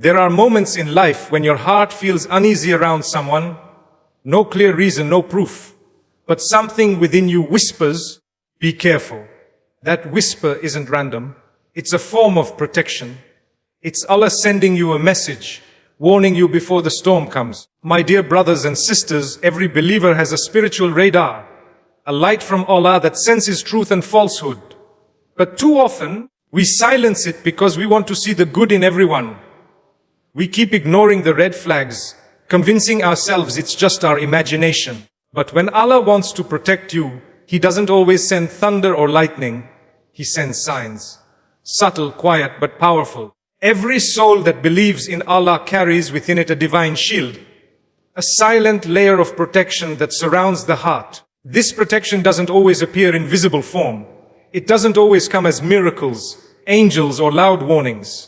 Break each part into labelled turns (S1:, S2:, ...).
S1: There are moments in life when your heart feels uneasy around someone. No clear reason, no proof. But something within you whispers, be careful. That whisper isn't random. It's a form of protection. It's Allah sending you a message, warning you before the storm comes. My dear brothers and sisters, every believer has a spiritual radar, a light from Allah that senses truth and falsehood. But too often, we silence it because we want to see the good in everyone. We keep ignoring the red flags, convincing ourselves it's just our imagination. But when Allah wants to protect you, He doesn't always send thunder or lightning. He sends signs. Subtle, quiet, but powerful. Every soul that believes in Allah carries within it a divine shield, a silent layer of protection that surrounds the heart. This protection doesn't always appear in visible form. It doesn't always come as miracles, angels, or loud warnings.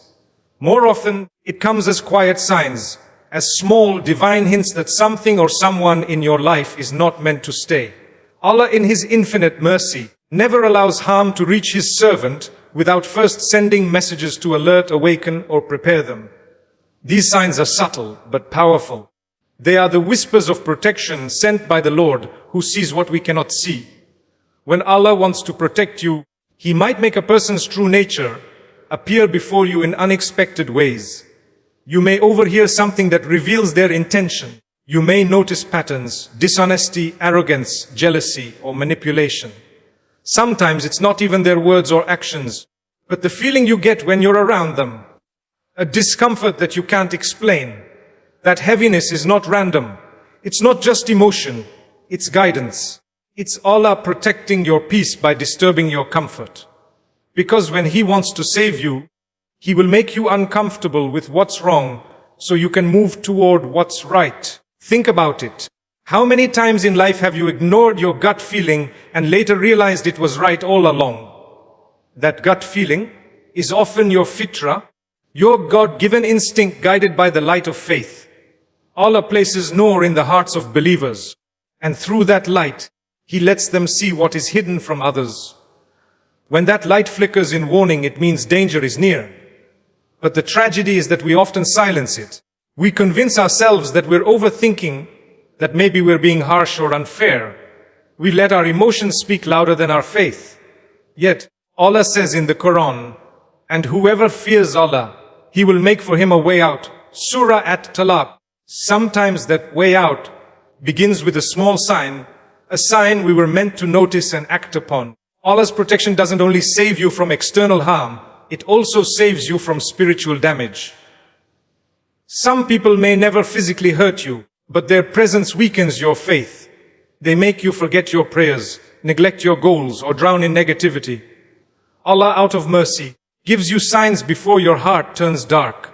S1: More often, it comes as quiet signs, as small divine hints that something or someone in your life is not meant to stay. Allah, in His infinite mercy, never allows harm to reach His servant without first sending messages to alert, awaken, or prepare them. These signs are subtle but powerful. They are the whispers of protection sent by the Lord, who sees what we cannot see. When Allah wants to protect you, He might make a person's true nature appear before you in unexpected ways. You may overhear something that reveals their intention. You may notice patterns, dishonesty, arrogance, jealousy, or manipulation. Sometimes it's not even their words or actions, but the feeling you get when you're around them. A discomfort that you can't explain. That heaviness is not random. It's not just emotion. It's guidance. It's Allah protecting your peace by disturbing your comfort. Because when He wants to save you, He will make you uncomfortable with what's wrong so you can move toward what's right. Think about it. How many times in life have you ignored your gut feeling and later realized it was right all along? That gut feeling is often your fitra, your God-given instinct guided by the light of faith. Allah places nur in the hearts of believers, and through that light, He lets them see what is hidden from others. When that light flickers in warning, it means danger is near. But the tragedy is that we often silence it. We convince ourselves that we're overthinking, that maybe we're being harsh or unfair. We let our emotions speak louder than our faith. Yet, Allah says in the Quran, and whoever fears Allah, He will make for him a way out. Surah at-Talaq. Sometimes that way out begins with a small sign, a sign we were meant to notice and act upon. Allah's protection doesn't only save you from external harm, it also saves you from spiritual damage. Some people may never physically hurt you, but their presence weakens your faith. They make you forget your prayers, neglect your goals, or drown in negativity. Allah, out of mercy, gives you signs before your heart turns dark.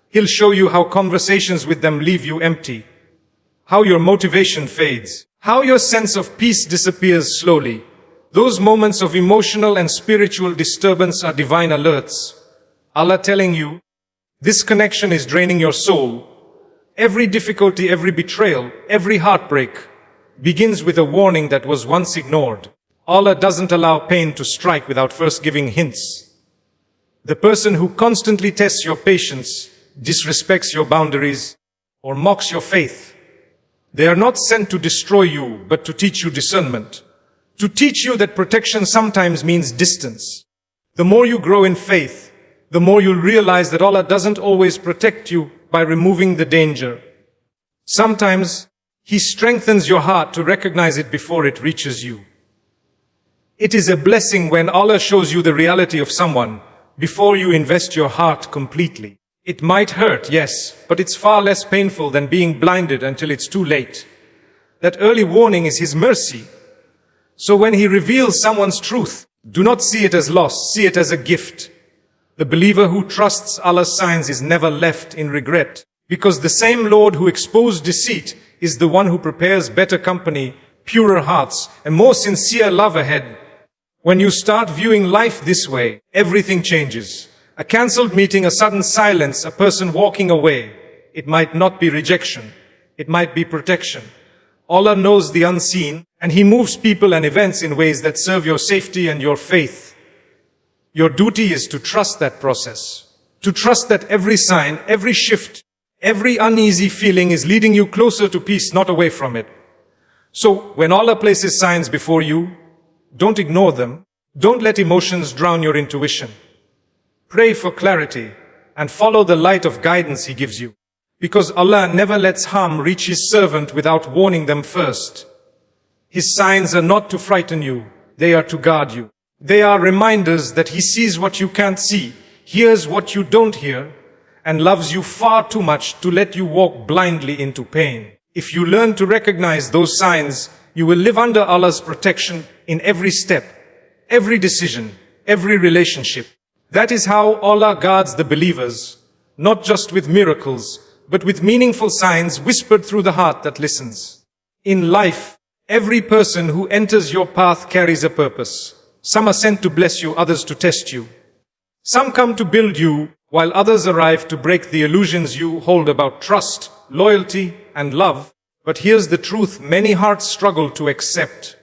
S1: He'll show you how conversations with them leave you empty, how your motivation fades, how your sense of peace disappears slowly. Those moments of emotional and spiritual disturbance are divine alerts. Allah telling you, this connection is draining your soul. Every difficulty, every betrayal, every heartbreak begins with a warning that was once ignored. Allah doesn't allow pain to strike without first giving hints. The person who constantly tests your patience, disrespects your boundaries, or mocks your faith, they are not sent to destroy you, but to teach you discernment. To teach you that protection sometimes means distance. The more you grow in faith, the more you'll realize that Allah doesn't always protect you by removing the danger. Sometimes, He strengthens your heart to recognize it before it reaches you. It is a blessing when Allah shows you the reality of someone before you invest your heart completely. It might hurt, yes, but it's far less painful than being blinded until it's too late. That early warning is His mercy. So when He reveals someone's truth, do not see it as loss, see it as a gift. The believer who trusts Allah's signs is never left in regret, because the same Lord who exposed deceit is the one who prepares better company, purer hearts, and more sincere love ahead. When you start viewing life this way, everything changes. A cancelled meeting, a sudden silence, a person walking away. It might not be rejection. It might be protection. Allah knows the unseen, and He moves people and events in ways that serve your safety and your faith. Your duty is to trust that process. To trust that every sign, every shift, every uneasy feeling is leading you closer to peace, not away from it. So, when Allah places signs before you, don't ignore them. Don't let emotions drown your intuition. Pray for clarity and follow the light of guidance He gives you. Because Allah never lets harm reach His servant without warning them first. His signs are not to frighten you, they are to guard you. They are reminders that He sees what you can't see, hears what you don't hear, and loves you far too much to let you walk blindly into pain. If you learn to recognize those signs, you will live under Allah's protection in every step, every decision, every relationship. That is how Allah guards the believers, not just with miracles, but with meaningful signs whispered through the heart that listens. In life, every person who enters your path carries a purpose. Some are sent to bless you, others to test you. Some come to build you, while others arrive to break the illusions you hold about trust, loyalty, and love. But here's the truth many hearts struggle to accept.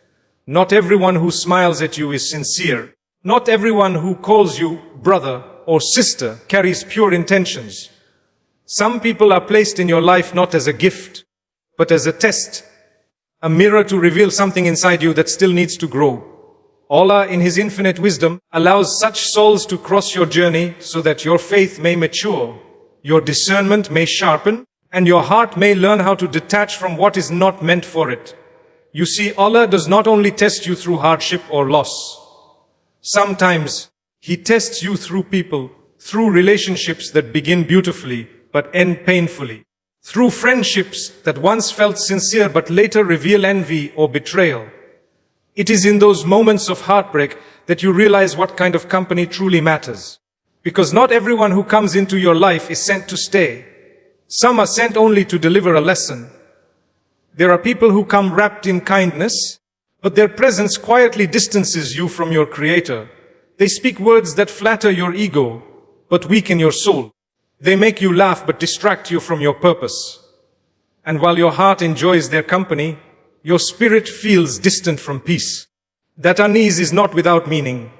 S1: Not everyone who smiles at you is sincere. Not everyone who calls you brother or sister carries pure intentions. Some people are placed in your life not as a gift, but as a test, a mirror to reveal something inside you that still needs to grow. Allah, in His infinite wisdom, allows such souls to cross your journey so that your faith may mature, your discernment may sharpen, and your heart may learn how to detach from what is not meant for it. You see, Allah does not only test you through hardship or loss. Sometimes He tests you through people, through relationships that begin beautifully but end painfully, through friendships that once felt sincere but later reveal envy or betrayal. It is in those moments of heartbreak that you realize what kind of company truly matters. Because not everyone who comes into your life is sent to stay. Some are sent only to deliver a lesson. There are people who come wrapped in kindness, but their presence quietly distances you from your Creator. They speak words that flatter your ego, but weaken your soul. They make you laugh but distract you from your purpose. And while your heart enjoys their company, your spirit feels distant from peace. That unease is not without meaning.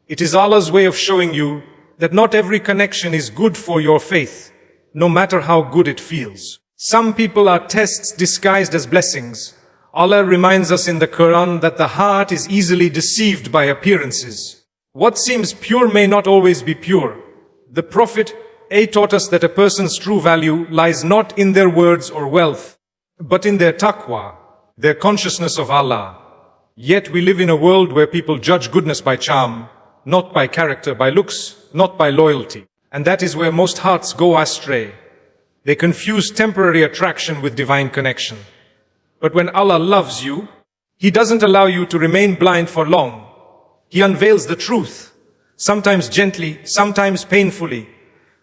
S1: It is Allah's way of showing you that not every connection is good for your faith, no matter how good it feels. Some people are tests disguised as blessings. Allah reminds us in the Quran that the heart is easily deceived by appearances. What seems pure may not always be pure. The Prophet taught us that a person's true value lies not in their words or wealth, but in their taqwa, their consciousness of Allah. Yet we live in a world where people judge goodness by charm, not by character, by looks, not by loyalty. And that is where most hearts go astray. They confuse temporary attraction with divine connection. But when Allah loves you, He doesn't allow you to remain blind for long. He unveils the truth, sometimes gently, sometimes painfully,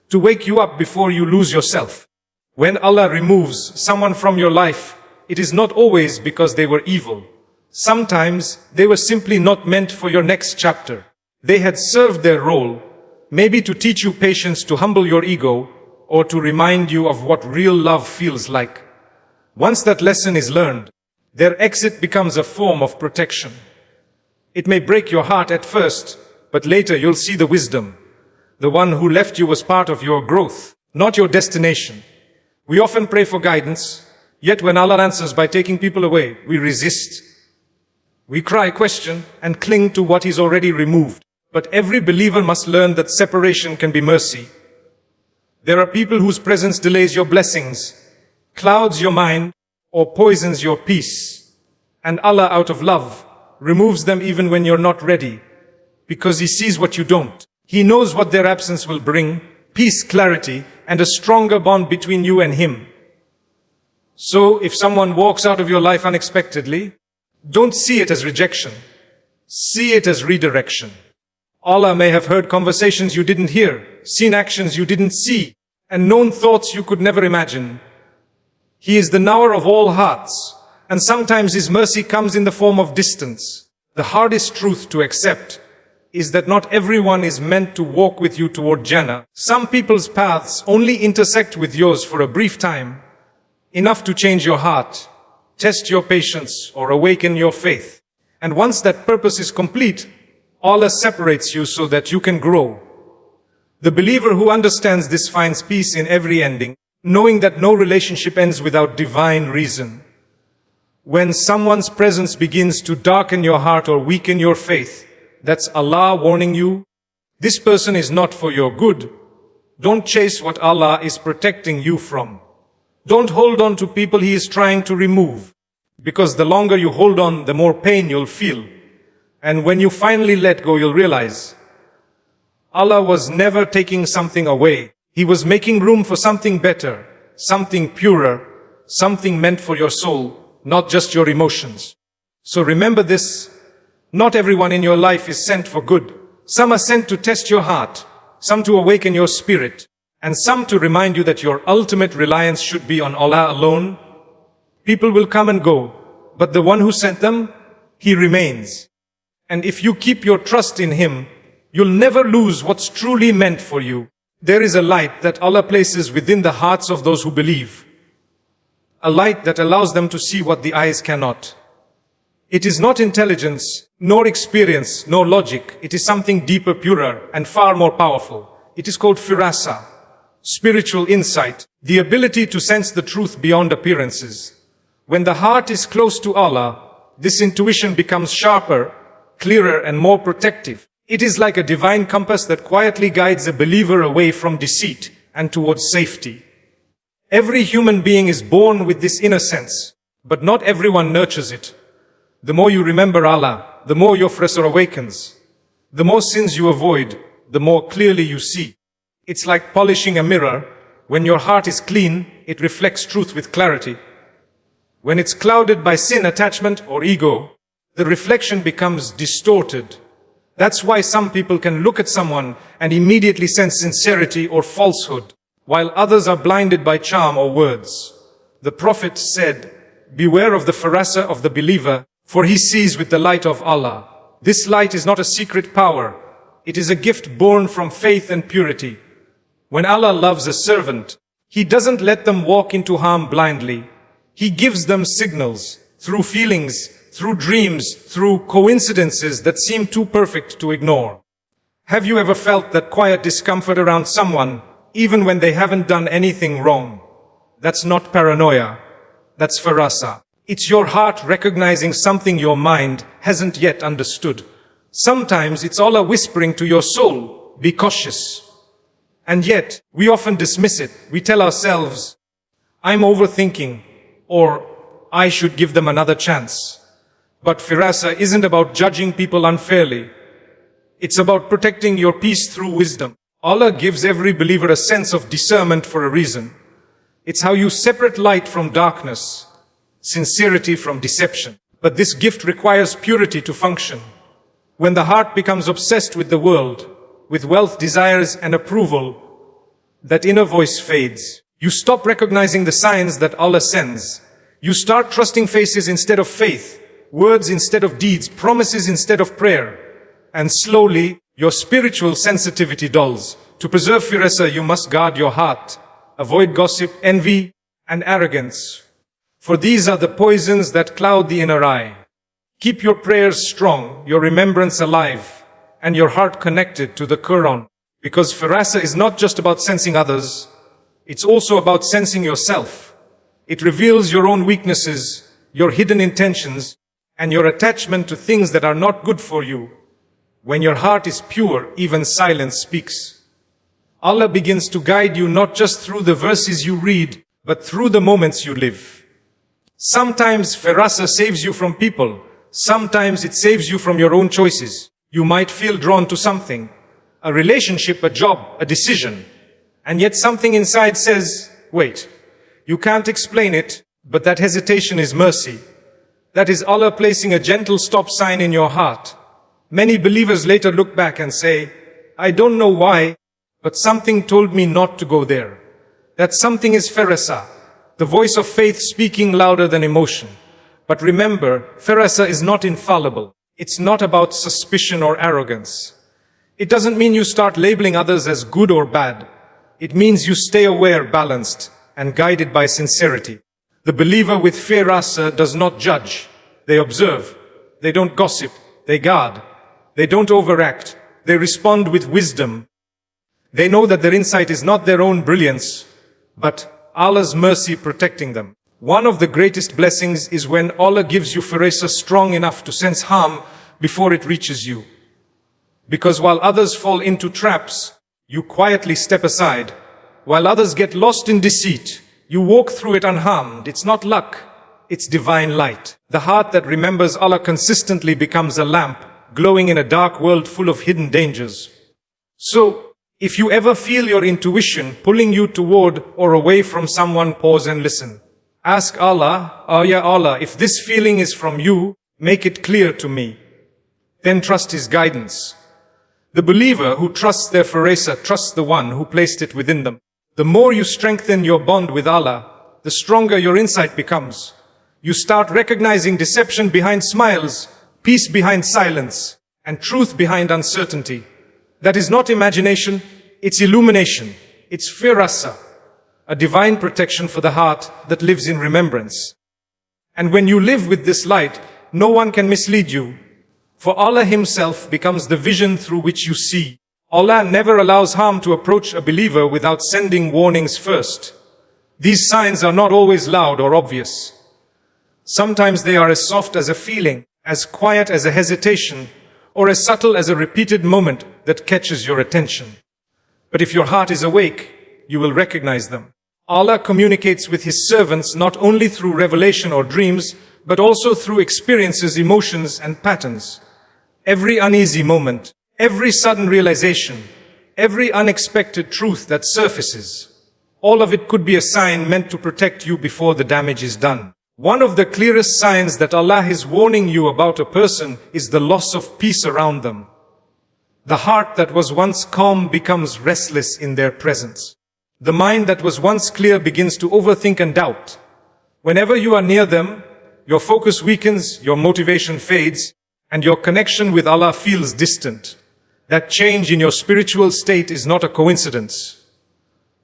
S1: to wake you up before you lose yourself. When Allah removes someone from your life, it is not always because they were evil. Sometimes they were simply not meant for your next chapter. They had served their role, maybe to teach you patience, to humble your ego, or to remind you of what real love feels like. Once that lesson is learned, their exit becomes a form of protection. It may break your heart at first, but later you'll see the wisdom. The one who left you was part of your growth, not your destination. We often pray for guidance, yet when Allah answers by taking people away, we resist. We cry, question, and cling to what He's already removed. But every believer must learn that separation can be mercy. There are people whose presence delays your blessings, clouds your mind, or poisons your peace. And Allah, out of love, removes them even when you're not ready, because He sees what you don't. He knows what their absence will bring: peace, clarity, and a stronger bond between you and Him. So, if someone walks out of your life unexpectedly, don't see it as rejection. See it as redirection. Allah may have heard conversations you didn't hear, seen actions you didn't see, and known thoughts you could never imagine. He is the knower of all hearts, and sometimes His mercy comes in the form of distance. The hardest truth to accept is that not everyone is meant to walk with you toward Jannah. Some people's paths only intersect with yours for a brief time, enough to change your heart, test your patience, or awaken your faith. And once that purpose is complete, Allah separates you so that you can grow. The believer who understands this finds peace in every ending, knowing that no relationship ends without divine reason. When someone's presence begins to darken your heart or weaken your faith, that's Allah warning you, this person is not for your good. Don't chase what Allah is protecting you from. Don't hold on to people He is trying to remove, because the longer you hold on, the more pain you'll feel. And when you finally let go, you'll realize Allah was never taking something away. He was making room for something better, something purer, something meant for your soul, not just your emotions. So remember this, not everyone in your life is sent for good. Some are sent to test your heart, some to awaken your spirit, and some to remind you that your ultimate reliance should be on Allah alone. People will come and go, but the one who sent them, He remains. And if you keep your trust in Him, you'll never lose what's truly meant for you. There is a light that Allah places within the hearts of those who believe. A light that allows them to see what the eyes cannot. It is not intelligence, nor experience, nor logic. It is something deeper, purer, and far more powerful. It is called firasa, spiritual insight, the ability to sense the truth beyond appearances. When the heart is close to Allah, this intuition becomes sharper, clearer, and more protective. It is like a divine compass that quietly guides a believer away from deceit and towards safety. Every human being is born with this inner sense, but not everyone nurtures it. The more you remember Allah, the more your firasa awakens. The more sins you avoid, the more clearly you see. It's like polishing a mirror. When your heart is clean, it reflects truth with clarity. When it's clouded by sin, attachment, or ego, the reflection becomes distorted. That's why some people can look at someone and immediately sense sincerity or falsehood, while others are blinded by charm or words. The Prophet said, "Beware of the firasa of the believer, for he sees with the light of Allah." This light is not a secret power. It is a gift born from faith and purity. When Allah loves a servant, He doesn't let them walk into harm blindly. He gives them signals, through feelings, through dreams, through coincidences that seem too perfect to ignore. Have you ever felt that quiet discomfort around someone, even when they haven't done anything wrong? That's not paranoia. That's firasa. It's your heart recognizing something your mind hasn't yet understood. Sometimes it's Allah whispering to your soul, "Be cautious." And yet, we often dismiss it. We tell ourselves, "I'm overthinking," or "I should give them another chance." But firasa isn't about judging people unfairly. It's about protecting your peace through wisdom. Allah gives every believer a sense of discernment for a reason. It's how you separate light from darkness, sincerity from deception. But this gift requires purity to function. When the heart becomes obsessed with the world, with wealth, desires, and approval, that inner voice fades. You stop recognizing the signs that Allah sends. You start trusting faces instead of faith, words instead of deeds, promises instead of prayer. And slowly, your spiritual sensitivity dulls. To preserve firasa, you must guard your heart. Avoid gossip, envy, and arrogance. For these are the poisons that cloud the inner eye. Keep your prayers strong, your remembrance alive, and your heart connected to the Quran. Because firasa is not just about sensing others, it's also about sensing yourself. It reveals your own weaknesses, your hidden intentions, and your attachment to things that are not good for you. When your heart is pure, even silence speaks. Allah begins to guide you not just through the verses you read, but through the moments you live. Sometimes firasa saves you from people. Sometimes it saves you from your own choices. You might feel drawn to something, a relationship, a job, a decision, and yet something inside says, wait, you can't explain it, but that hesitation is mercy. That is Allah placing a gentle stop sign in your heart. Many believers later look back and say, I don't know why, but something told me not to go there. That something is firasa, the voice of faith speaking louder than emotion. But remember, firasa is not infallible. It's not about suspicion or arrogance. It doesn't mean you start labeling others as good or bad. It means you stay aware, balanced, and guided by sincerity. The believer with firasa does not judge. They observe. They don't gossip. They guard. They don't overact. They respond with wisdom. They know that their insight is not their own brilliance, but Allah's mercy protecting them. One of the greatest blessings is when Allah gives you firasa strong enough to sense harm before it reaches you. Because while others fall into traps, you quietly step aside. While others get lost in deceit, you walk through it unharmed. It's not luck, it's divine light. The heart that remembers Allah consistently becomes a lamp, glowing in a dark world full of hidden dangers. So, if you ever feel your intuition pulling you toward or away from someone, pause and listen. Ask Allah, "Oh ya Allah, if this feeling is from you, make it clear to me." Then trust His guidance. The believer who trusts their firasa trusts the one who placed it within them. The more you strengthen your bond with Allah, the stronger your insight becomes. You start recognizing deception behind smiles, peace behind silence, and truth behind uncertainty. That is not imagination, it's illumination, it's firasa, a divine protection for the heart that lives in remembrance. And when you live with this light, no one can mislead you, for Allah Himself becomes the vision through which you see. Allah never allows harm to approach a believer without sending warnings first. These signs are not always loud or obvious. Sometimes they are as soft as a feeling, as quiet as a hesitation, or as subtle as a repeated moment that catches your attention. But if your heart is awake, you will recognize them. Allah communicates with His servants not only through revelation or dreams, but also through experiences, emotions, and patterns. Every uneasy moment, every sudden realization, every unexpected truth that surfaces, all of it could be a sign meant to protect you before the damage is done. One of the clearest signs that Allah is warning you about a person is the loss of peace around them. The heart that was once calm becomes restless in their presence. The mind that was once clear begins to overthink and doubt. Whenever you are near them, your focus weakens, your motivation fades, and your connection with Allah feels distant. That change in your spiritual state is not a coincidence.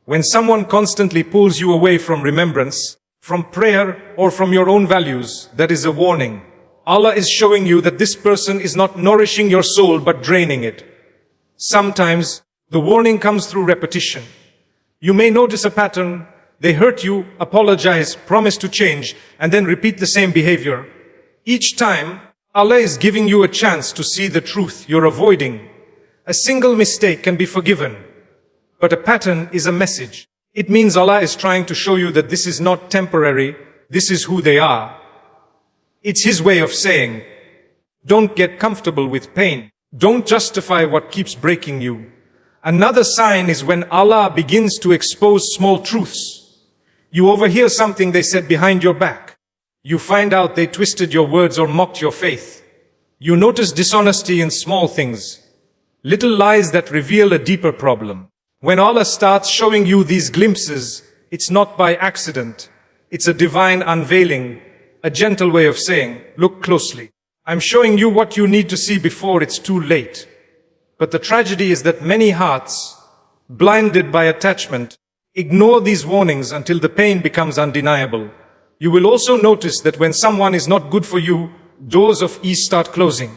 S1: When someone constantly pulls you away from remembrance, from prayer, or from your own values, that is a warning. Allah is showing you that this person is not nourishing your soul but draining it. Sometimes, the warning comes through repetition. You may notice a pattern. They hurt you, apologize, promise to change, and then repeat the same behavior. Each time, Allah is giving you a chance to see the truth you're avoiding. A single mistake can be forgiven, but a pattern is a message. It means Allah is trying to show you that this is not temporary, this is who they are. It's His way of saying, don't get comfortable with pain. Don't justify what keeps breaking you. Another sign is when Allah begins to expose small truths. You overhear something they said behind your back. You find out they twisted your words or mocked your faith. You notice dishonesty in small things, little lies that reveal a deeper problem. When Allah starts showing you these glimpses, it's not by accident. It's a divine unveiling, a gentle way of saying, look closely. I'm showing you what you need to see before it's too late. But the tragedy is that many hearts, blinded by attachment, ignore these warnings until the pain becomes undeniable. You will also notice that when someone is not good for you, doors of ease start closing.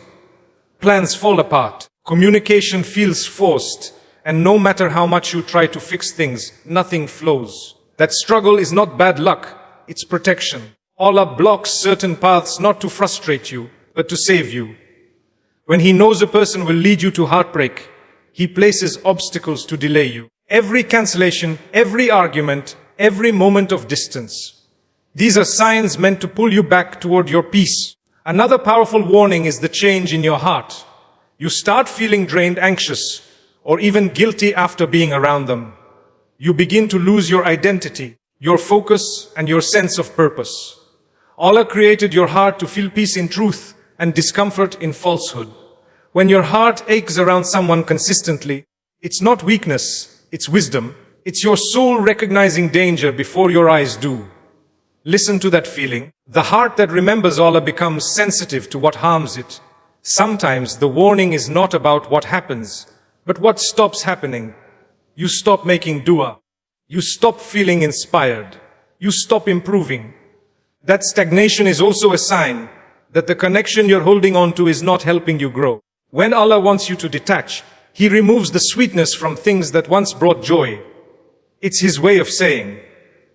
S1: Plans fall apart. Communication feels forced. And no matter how much you try to fix things, nothing flows. That struggle is not bad luck, it's protection. Allah blocks certain paths not to frustrate you, but to save you. When He knows a person will lead you to heartbreak, He places obstacles to delay you. Every cancellation, every argument, every moment of distance. These are signs meant to pull you back toward your peace. Another powerful warning is the change in your heart. You start feeling drained, anxious, or even guilty after being around them. You begin to lose your identity, your focus, and your sense of purpose. Allah created your heart to feel peace in truth and discomfort in falsehood. When your heart aches around someone consistently, it's not weakness, it's wisdom. It's your soul recognizing danger before your eyes do. Listen to that feeling. The heart that remembers Allah becomes sensitive to what harms it. Sometimes the warning is not about what happens, but what stops happening. You stop making dua. You stop feeling inspired. You stop improving. That stagnation is also a sign that the connection you're holding on to is not helping you grow. When Allah wants you to detach, He removes the sweetness from things that once brought joy. It's his way of saying,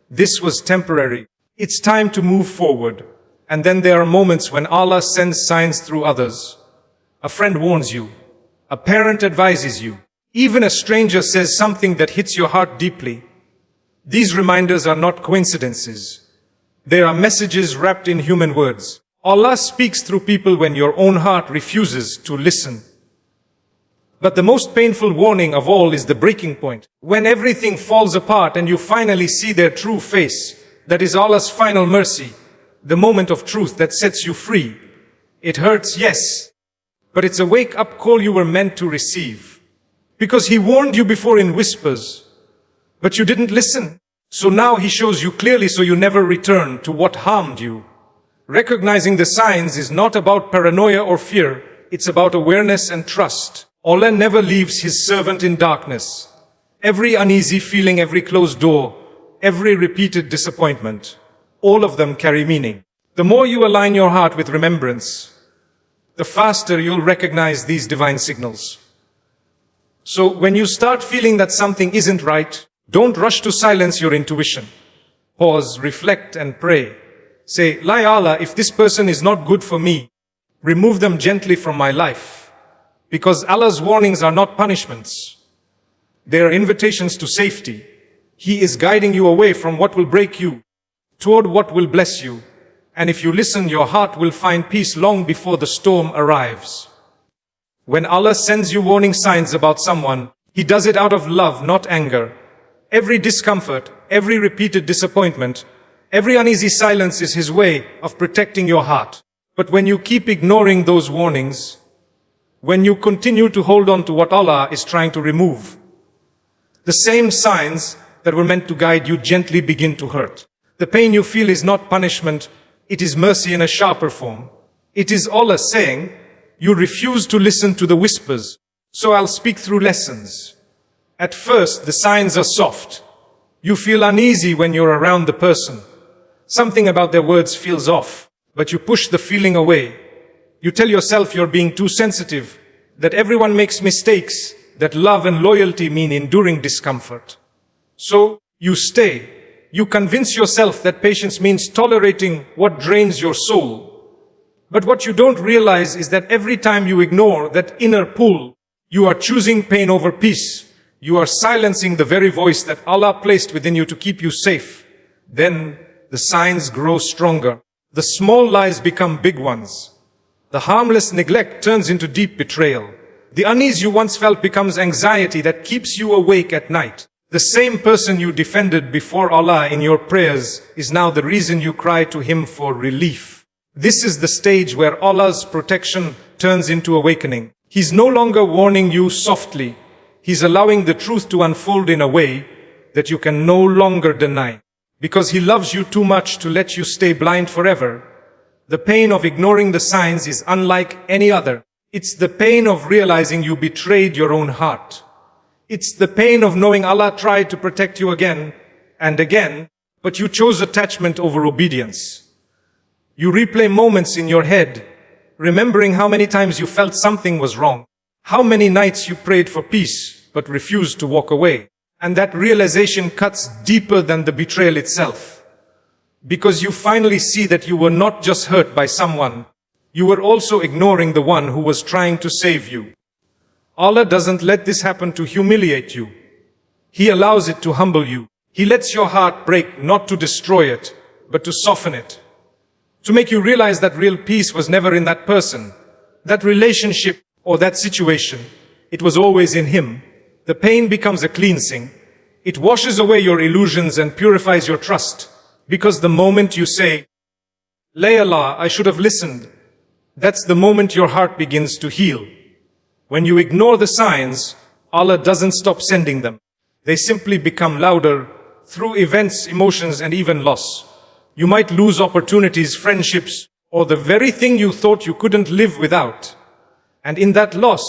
S1: this was temporary. It's time to move forward. And then there are moments when Allah sends signs through others. A friend warns you. A parent advises you. Even a stranger says something that hits your heart deeply. These reminders are not coincidences. They are messages wrapped in human words. Allah speaks through people when your own heart refuses to listen. But the most painful warning of all is the breaking point. When everything falls apart and you finally see their true face, that is Allah's final mercy, the moment of truth that sets you free. It hurts, yes, but it's a wake-up call you were meant to receive. Because He warned you before in whispers, but you didn't listen. So now He shows you clearly so you never return to what harmed you. Recognizing the signs is not about paranoia or fear, it's about awareness and trust. Allah never leaves His servant in darkness. Every uneasy feeling, every closed door, every repeated disappointment, all of them carry meaning. The more you align your heart with remembrance, the faster you'll recognize these divine signals. So when you start feeling that something isn't right, don't rush to silence your intuition. Pause, reflect and pray. Say, "Ya Allah, if this person is not good for me, remove them gently from my life." Because Allah's warnings are not punishments. They are invitations to safety. He is guiding you away from what will break you, toward what will bless you. And if you listen, your heart will find peace long before the storm arrives. When Allah sends you warning signs about someone, He does it out of love, not anger. Every discomfort, every repeated disappointment, every uneasy silence is His way of protecting your heart. But when you keep ignoring those warnings, when you continue to hold on to what Allah is trying to remove, the same signs that were meant to guide you gently begin to hurt. The pain you feel is not punishment, it is mercy in a sharper form. It is Allah saying, you refuse to listen to the whispers, so I'll speak through lessons. At first, the signs are soft. You feel uneasy when you're around the person. Something about their words feels off, but you push the feeling away. You tell yourself you're being too sensitive, that everyone makes mistakes, that love and loyalty mean enduring discomfort. So, you stay. You convince yourself that patience means tolerating what drains your soul. But what you don't realize is that every time you ignore that inner pull, you are choosing pain over peace. You are silencing the very voice that Allah placed within you to keep you safe. Then, the signs grow stronger. The small lies become big ones. The harmless neglect turns into deep betrayal. The unease you once felt becomes anxiety that keeps you awake at night. The same person you defended before Allah in your prayers is now the reason you cry to Him for relief. This is the stage where Allah's protection turns into awakening. He's no longer warning you softly. He's allowing the truth to unfold in a way that you can no longer deny. Because He loves you too much to let you stay blind forever. The pain of ignoring the signs is unlike any other. It's the pain of realizing you betrayed your own heart. It's the pain of knowing Allah tried to protect you again and again, but you chose attachment over obedience. You replay moments in your head, remembering how many times you felt something was wrong, how many nights you prayed for peace but refused to walk away. And that realization cuts deeper than the betrayal itself. Because you finally see that you were not just hurt by someone, you were also ignoring the one who was trying to save you. Allah doesn't let this happen to humiliate you. He allows it to humble you. He lets your heart break not to destroy it, but to soften it. To make you realize that real peace was never in that person, that relationship or that situation. It was always in Him. The pain becomes a cleansing. It washes away your illusions and purifies your trust. Because the moment you say, "Ya Allah, I should have listened," that's the moment your heart begins to heal. When you ignore the signs, Allah doesn't stop sending them. They simply become louder through events, emotions, and even loss. You might lose opportunities, friendships, or the very thing you thought you couldn't live without. And in that loss,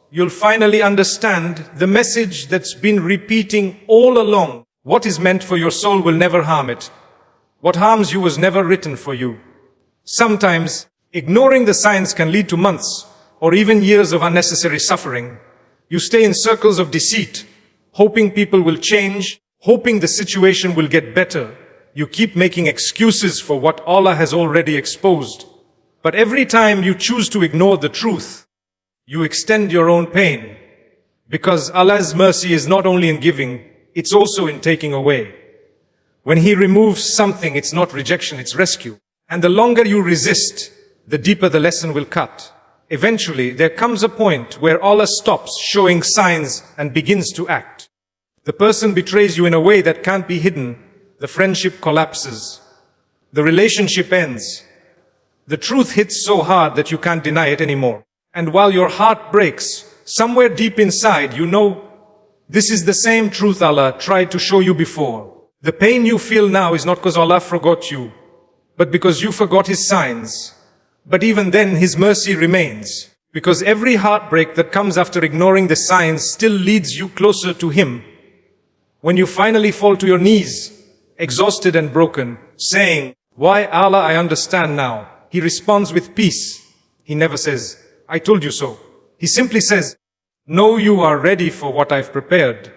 S1: you'll finally understand the message that's been repeating all along. What is meant for your soul will never harm it. What harms you was never written for you. Sometimes, ignoring the signs can lead to months or even years of unnecessary suffering. You stay in circles of deceit, hoping people will change, hoping the situation will get better. You keep making excuses for what Allah has already exposed. But every time you choose to ignore the truth, you extend your own pain. Because Allah's mercy is not only in giving, it's also in taking away. When He removes something, it's not rejection, it's rescue. And the longer you resist, the deeper the lesson will cut. Eventually, there comes a point where Allah stops showing signs and begins to act. The person betrays you in a way that can't be hidden. The friendship collapses. The relationship ends. The truth hits so hard that you can't deny it anymore. And while your heart breaks, somewhere deep inside you know, this is the same truth Allah tried to show you before. The pain you feel now is not because Allah forgot you, but because you forgot His signs. But even then His mercy remains, because every heartbreak that comes after ignoring the signs still leads you closer to Him. When you finally fall to your knees, exhausted and broken, saying, "Why Allah, I understand now," He responds with peace. He never says, "I told you so." He simply says, "No, you are ready for what I've prepared."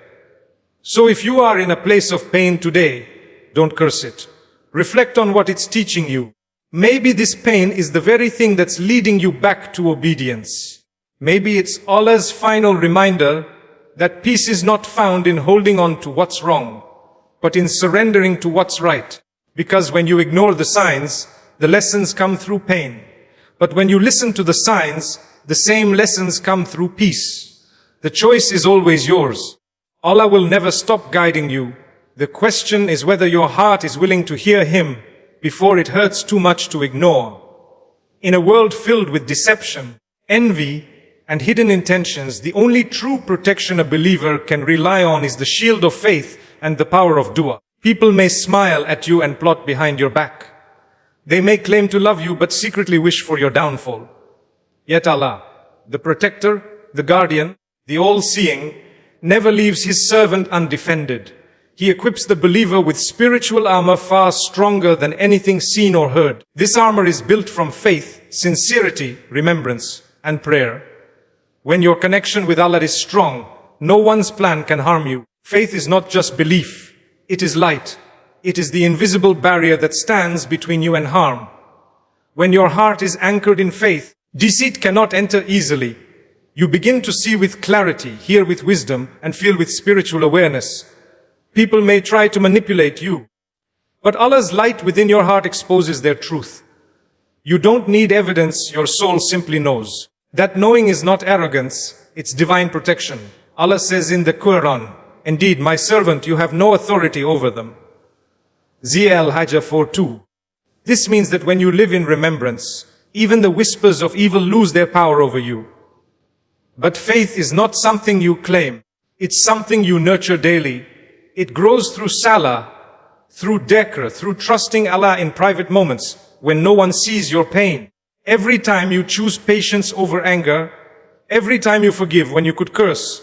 S1: So if you are in a place of pain today, don't curse it. Reflect on what it's teaching you. Maybe this pain is the very thing that's leading you back to obedience. Maybe it's Allah's final reminder that peace is not found in holding on to what's wrong, but in surrendering to what's right. Because when you ignore the signs, the lessons come through pain. But when you listen to the signs, the same lessons come through peace. The choice is always yours. Allah will never stop guiding you. The question is whether your heart is willing to hear Him before it hurts too much to ignore. In a world filled with deception, envy, and hidden intentions, the only true protection a believer can rely on is the shield of faith and the power of dua. People may smile at you and plot behind your back. They may claim to love you but secretly wish for your downfall. Yet Allah, the protector, the guardian, the all-seeing, never leaves His servant undefended. He equips the believer with spiritual armor far stronger than anything seen or heard. This armor is built from faith, sincerity, remembrance, and prayer. When your connection with Allah is strong, no one's plan can harm you. Faith is not just belief, it is light. It is the invisible barrier that stands between you and harm. When your heart is anchored in faith, deceit cannot enter easily. You begin to see with clarity, hear with wisdom, and feel with spiritual awareness. People may try to manipulate you, but Allah's light within your heart exposes their truth. You don't need evidence, your soul simply knows. That knowing is not arrogance, it's divine protection. Allah says in the Quran, "Indeed, my servant, you have no authority over them." Al-Hajj 4:2. This means that when you live in remembrance, even the whispers of evil lose their power over you. But faith is not something you claim. It's something you nurture daily. It grows through salah, through dhikr, through trusting Allah in private moments when no one sees your pain. Every time you choose patience over anger, every time you forgive when you could curse,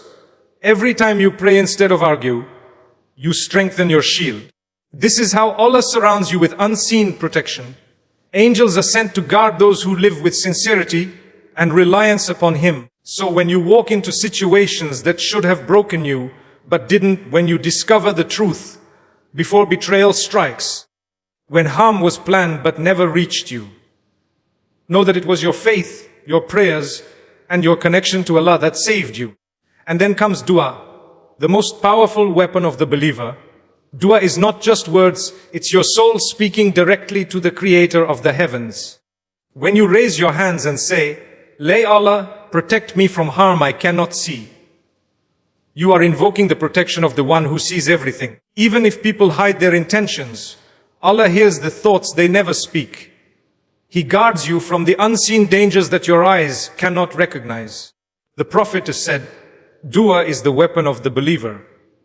S1: every time you pray instead of argue, you strengthen your shield. This is how Allah surrounds you with unseen protection. Angels are sent to guard those who live with sincerity and reliance upon Him. So when you walk into situations that should have broken you, but didn't, when you discover the truth, before betrayal strikes, when harm was planned but never reached you, know that it was your faith, your prayers, and your connection to Allah that saved you. And then comes dua, the most powerful weapon of the believer. Dua is not just words, it's your soul speaking directly to the Creator of the heavens. When you raise your hands and say, "Lay Allah, protect me from harm I cannot see," you are invoking the protection of the one who sees everything. Even if people hide their intentions, Allah hears the thoughts they never speak. He guards you from the unseen dangers that your eyes cannot recognize. The Prophet has said, "Dua is the weapon of the believer.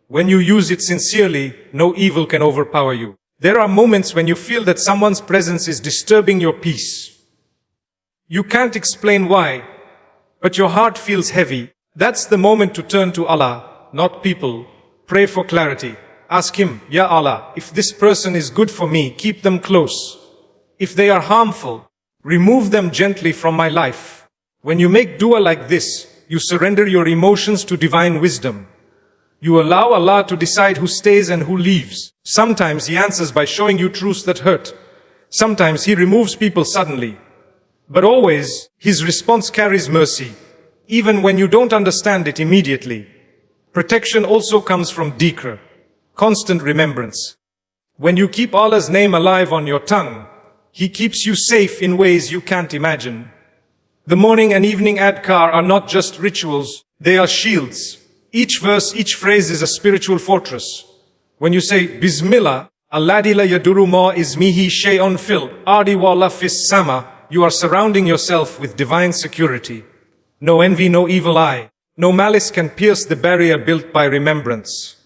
S1: When you use it sincerely, no evil can overpower you." There are moments when you feel that someone's presence is disturbing your peace. You can't explain why, but your heart feels heavy. That's the moment to turn to Allah, not people. Pray for clarity. Ask Him, "Ya Allah, if this person is good for me, keep them close. If they are harmful, remove them gently from my life." When you make dua like this, you surrender your emotions to divine wisdom. You allow Allah to decide who stays and who leaves. Sometimes He answers by showing you truths that hurt. Sometimes He removes people suddenly. But always, His response carries mercy, even when you don't understand it immediately. Protection also comes from dhikr, constant remembrance. When you keep Allah's name alive on your tongue, He keeps you safe in ways you can't imagine. The morning and evening adhkar are not just rituals, they are shields. Each verse, each phrase is a spiritual fortress. When you say, Bismillah, Alladhi la yaduru ma ismihi shay'un fil ardi wala fis sama, you are surrounding yourself with divine security. No envy, no evil eye, no malice can pierce the barrier built by remembrance.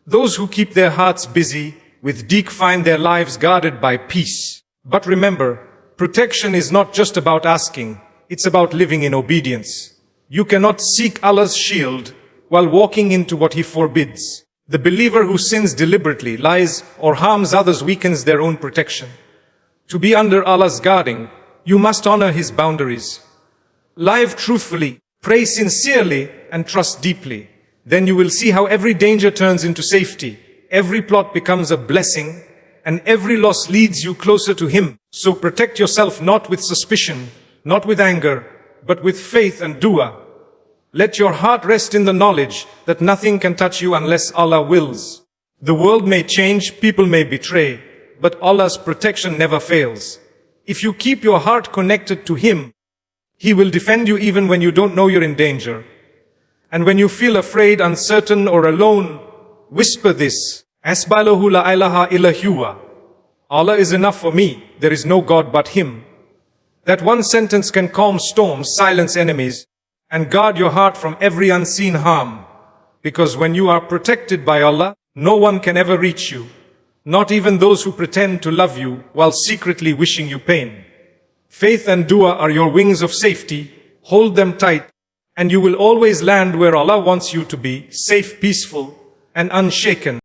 S1: Those who keep their hearts busy with dhikr find their lives guarded by peace. But remember, protection is not just about asking, it's about living in obedience. You cannot seek Allah's shield while walking into what He forbids. The believer who sins deliberately, lies, or harms others weakens their own protection. To be under Allah's guarding, you must honor His boundaries. Live truthfully, pray sincerely, and trust deeply. Then you will see how every danger turns into safety, every plot becomes a blessing, and every loss leads you closer to Him. So protect yourself not with suspicion, not with anger, but with faith and dua. Let your heart rest in the knowledge that nothing can touch you unless Allah wills. The world may change, people may betray, but Allah's protection never fails. If you keep your heart connected to Him, He will defend you even when you don't know you're in danger. And when you feel afraid, uncertain, or alone, whisper this, Asbalahu la ilaha illa huwa. Allah is enough for me, there is no God but Him. That one sentence can calm storms, silence enemies, and guard your heart from every unseen harm. Because when you are protected by Allah, no one can ever reach you. Not even those who pretend to love you while secretly wishing you pain. Faith and dua are your wings of safety. Hold them tight, and you will always land where Allah wants you to be, safe, peaceful, and unshaken.